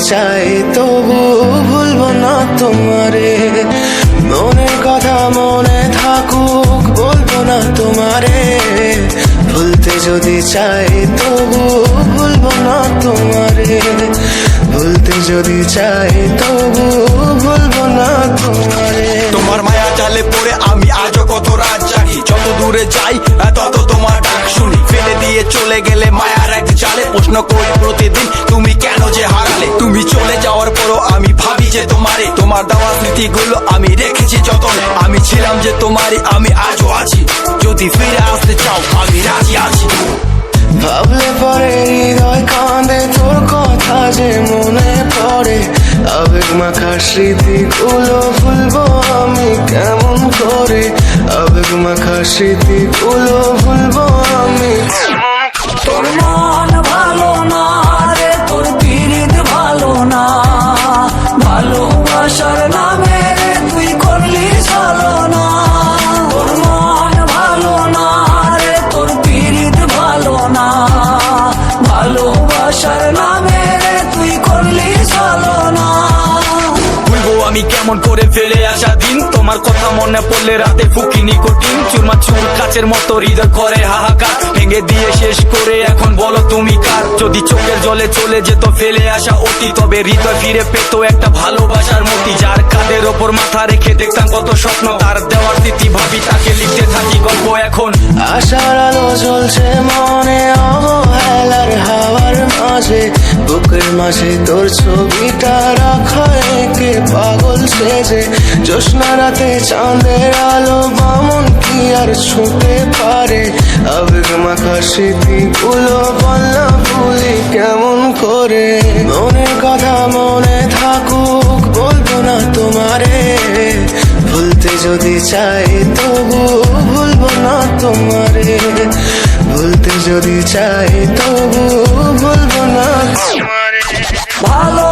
চাই তবু ভুলবো না তোমারে। মনের কথা মনে থাকুক বলবো না তোমারে। ভুলতে যদি চাই তবু ভুলবো না তোমারে। ভুলতে যদি চাই তবু ভুলবো না তোমারে। তোমার মায়া জালে পড়ে আমি আজও কত রাত জাগি, যত দূরে যাই তত তোমার ডাক শুনি। ফেলে দিয়ে চলে গেলে মায়ার এক জালে প্রশ্ন করি প্রতিদিন তুমি কেন যে হারালে। তুমি চলে যাওয়ার পরও আমি ভাবি যে তোমারে, তোমার দেওয়া স্মৃতিগুলো আমি রেখেছি যতনে। আমি ছিলাম যে তোমারই, আমি আজও আছি, যদি ফিরে আসতে চাও আমি রাজি আছি। ভাবলে পরে হৃদয় কাঁদে তোর কথা যে মনে পড়ে। আবেগ মাখা স্মৃতিগুলো ভুলবো আমি কেমন করে। আবেগ মাখা স্মৃতিগুলো ভুলবো আমি। তোর মন ভালো না রে, তোর পিরিত ভালো না। ভালোবাসার নামে তুই করলি চলো না। তোর মন ভালো না রে, তোর পিরিত ভালো না। ভালোবাসার নামে তুই করলি চলো না। ভুলবো আমি কেমন করে ফেলে আসা দিন, তোমার কথা মনে পড়লে রাতে ফুকি নিকোটিন। চুরমা চুর কাচের মতো হৃদয় করে হাহাকার, ভেঙে দিয়ে শেষ করে এখন বলো তুমি কার। যদি চোখের জলে চলে যেত ফেলে আসা অতি, তবে হৃদয় ফিরে পেত একটা ভালোবাসার মতি। যার কাঁধের ওপর মাথা রেখে দেখতাম কত স্বপ্ন, তার দেওয়ার স্মৃতি ভাবি তাকে লিখতে থাকি গল্প এখন। আশার আলো জ্বলছে মনে অবহেলার হাওয়ার মাঝে। বুকের মাঝে তোর ছবিটা রাখা একে পাগল সেজে। জ্যোৎস্না রাতে চাঁদের আলো বামন কি আর ছুঁতে পারে। আবেগ মাখা স্মৃতিগুলো বলনা ভুলি কেমন করে। মনের কথা মনে থাকুক বলবো না তোমারে। ভুলতে যদি চাই তবু ভুলবো না তোমারে। ভুলতে যদি চাই তবু ভুলবো না তোমারে। ভালো